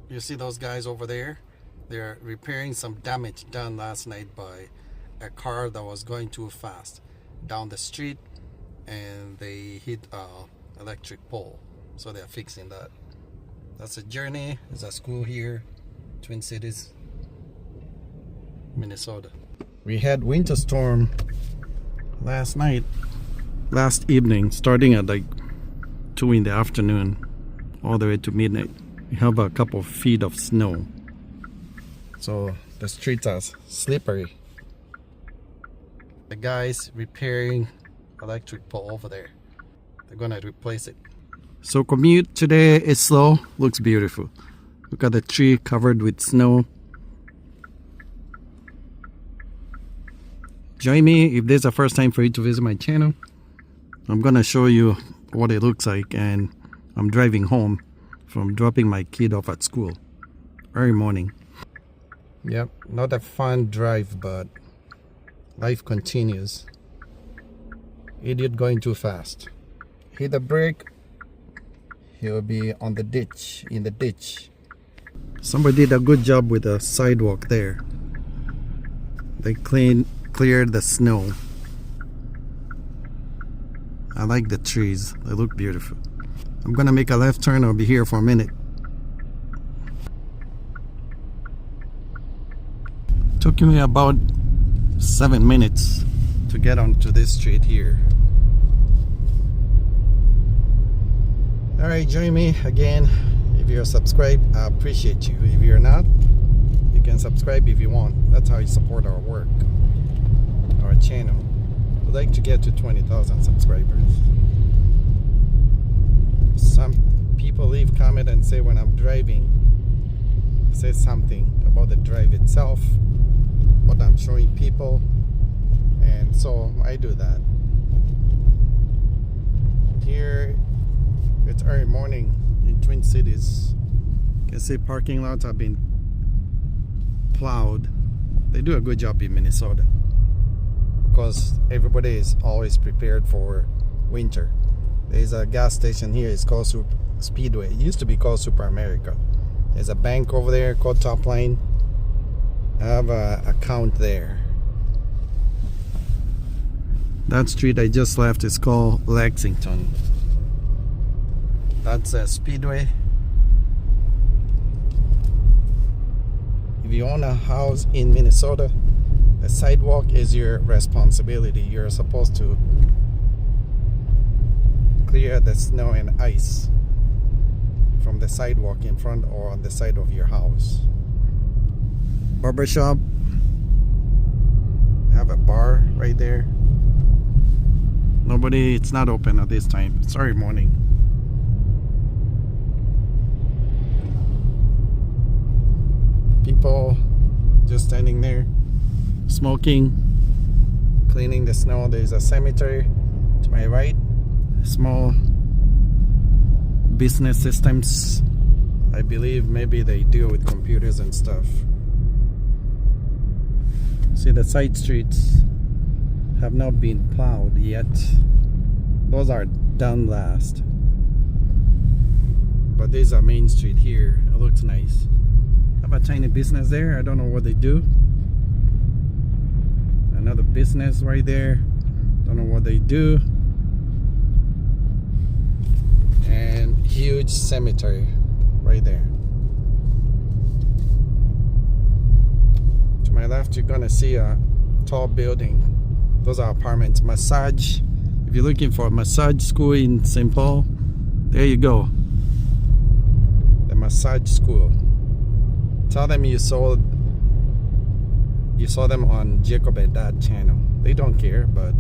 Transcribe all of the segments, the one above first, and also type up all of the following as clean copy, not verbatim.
You see those guys over there? They're repairing some damage done last night by a car that was going too fast down the street, and they hit a electric pole. So they're fixing that. That's a journey. There's a school here, Twin Cities, Minnesota. We had winter storm last evening, starting at like 2 in the afternoon all the way to midnight. We have a couple of feet of snow, so the streets are slippery. The guys repairing electric pole over there, they're gonna replace it. So commute today is slow. Looks beautiful. Look at the tree covered with snow. Join me if this is the first time for you to visit my channel. I'm gonna show you what it looks like, and I'm driving home from dropping my kid off at school early morning. Yep, not a fun drive, but life continues. Idiot going too fast. Hit the brake, he'll be on the ditch, in the ditch. Somebody did a good job with the sidewalk there. They cleared the snow. I like the trees, they look beautiful. I'm gonna make a left turn. I'll be here for a minute. Took me about 7 minutes to get onto this street here. Alright, join me again. If you're subscribed, I appreciate you. If you're not, you can subscribe if you want. That's how you support our work, our channel. We'd like to get to 20,000 subscribers. Some people leave comment and say when I'm driving, say something about the drive itself, what I'm showing people, and so I do that. Here it's early morning in Twin Cities. You can see parking lots have been plowed. They do a good job in Minnesota because everybody is always prepared for winter. There's a gas station here. It's called Speedway. It used to be called Super America. There's a bank over there called Top Line. I have an account there. That street I just left is called Lexington. That's a Speedway. If you own a house in Minnesota, the sidewalk is your responsibility. You're supposed to clear the snow and ice from the sidewalk in front or on the side of your house. Barbershop. Have a bar right there. Nobody, it's not open at this time. It's early morning. People just standing there, smoking, cleaning the snow. There's a cemetery to my right. Small business systems. I believe maybe they deal with computers and stuff. See, the side streets have not been plowed yet. Those are done last. But there's a main street here. It looks nice. Have a tiny business there. I don't know what they do. Another business right there. Don't know what they do. And huge cemetery right there. To my left, you're gonna see a tall building. Those are apartments. Massage. If you're looking for a massage school in St. Paul, there you go. The massage school. Tell them you saw them on Jacob and Dad channel. They don't care, but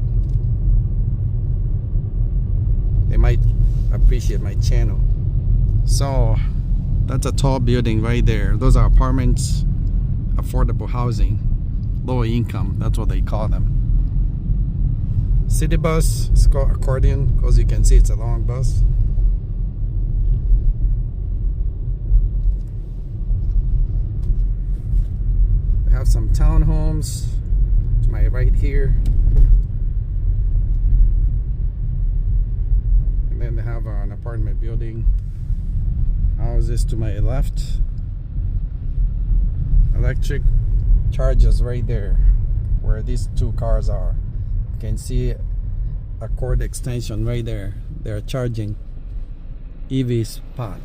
they might appreciate my channel. So that's a tall building right there. Those are apartments, affordable housing, low income. That's what they call them. City bus. It's called accordion because you can see it's a long bus. They have some townhomes to my right here. And then they have an apartment building. Houses to my left. electric chargers right there where these two cars are. You can see a cord extension right there. They're charging EV spot.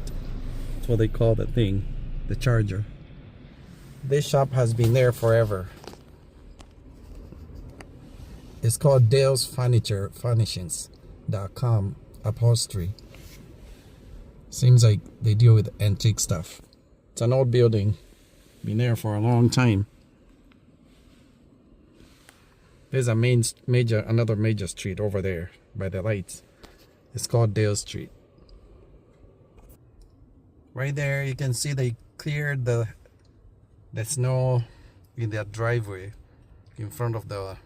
That's what they call the thing, the charger. This shop has been there forever. It's called Dale's Furniture Furnishings.com upholstery. Seems like they deal with antique stuff. It's an old building. Been there for a long time. There's a another major street over there by the lights. It's called Dale Street. Right there you can see they cleared the snow in their driveway in front of the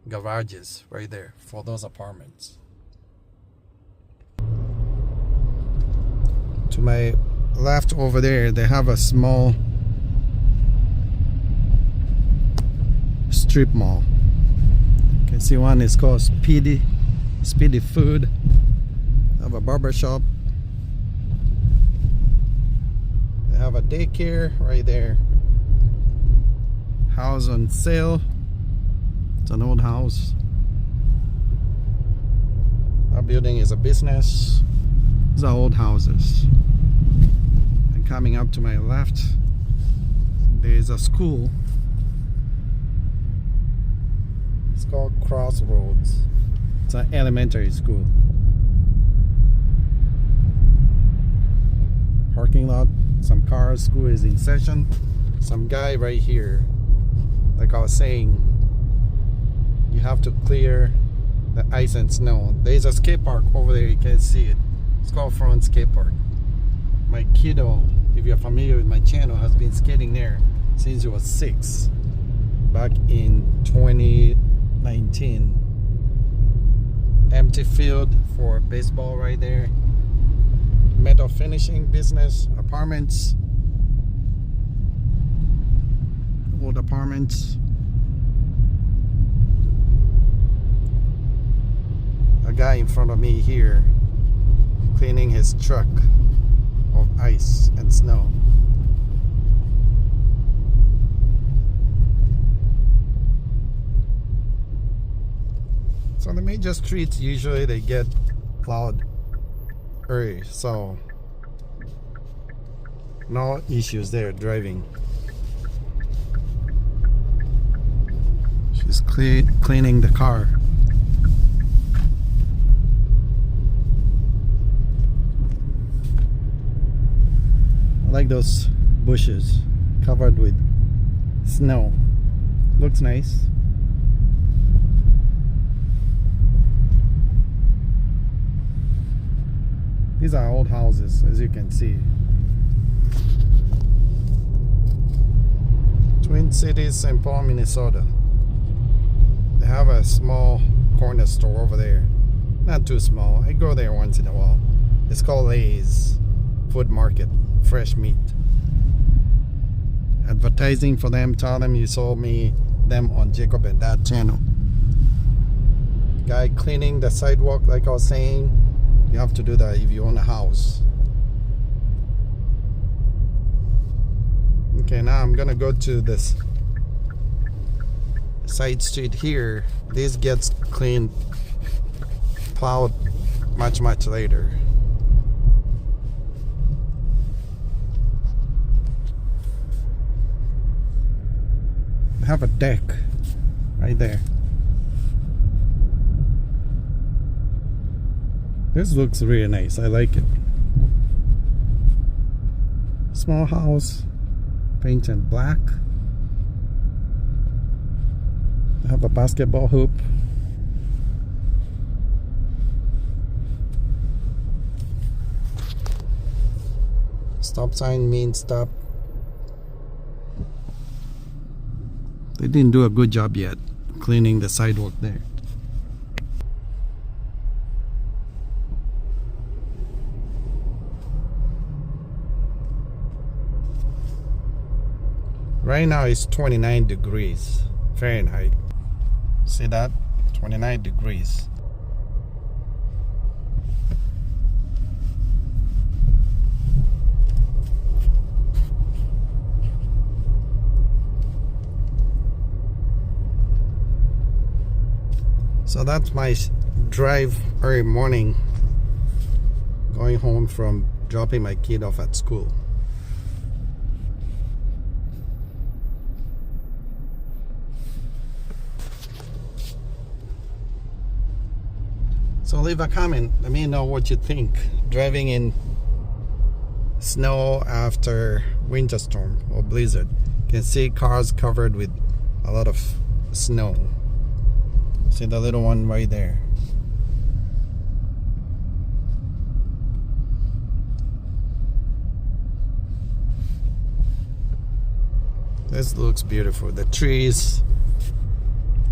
garages right there for those apartments. To my left over there they have a small strip mall. You can see one is called Speedy Food. They have a barber shop. They have a daycare right there. House on sale. It's an old house. That building is a business. These are old houses. And coming up to my left, there is a school. It's called Crossroads. It's an elementary school. Parking lot, some cars, school is in session. Some guy right here, like I was saying, you have to clear the ice and snow. There's a skate park over there, you can see it. It's called Front Skate Park. My kiddo, if you're familiar with my channel, has been skating there since he was 6, back in 2019. Empty field for baseball right there. Metal finishing business, apartments, old apartments. A guy in front of me here cleaning his truck of ice and snow. So the major streets usually they get plowed early, so no issues there driving. She's cleaning the car. I like those bushes covered with snow. Looks nice. These are old houses, as you can see. Twin Cities, St. Paul, Minnesota. They have a small corner store over there. Not too small. I go there once in a while. It's called Lay's Food Market. Fresh meat. Advertising for them. Tell them you saw them on Jacob and Dad channel. Guy cleaning the sidewalk, like I was saying. You have to do that if you own a house. Okay, now I'm gonna go to this side street here. This gets cleaned, plowed much later. I have a deck right there. This looks really nice. I like it. Small house, painted black. I have a basketball hoop. Stop sign means stop. They didn't do a good job yet cleaning the sidewalk there. Right now it's 29 degrees Fahrenheit. See that? 29 degrees. So that's my drive early morning, going home from dropping my kid off at school. So leave a comment, let me know what you think driving in snow after winter storm or blizzard. You can see cars covered with a lot of snow. See the little one right there. This looks beautiful. The trees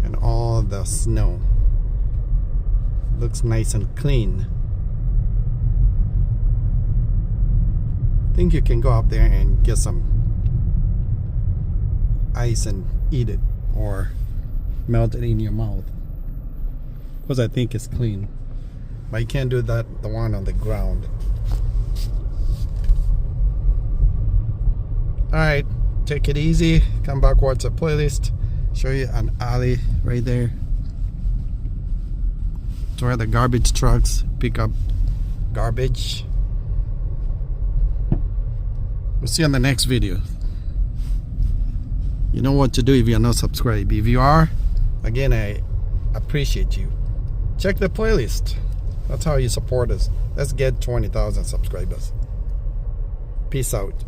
and all the snow. Looks nice and clean. I think you can go up there and get some ice and eat it or melt it in your mouth, because I think it's clean. But you can't do that, the one on the ground. Alright, take it easy. Come back, watch the playlist. Show you an alley right there. It's where the garbage trucks pick up garbage. We'll see you on the next video. You know what to do if you're not subscribed. If you are, again, I appreciate you. Check the playlist. That's how you support us. Let's get 20,000 subscribers. Peace out.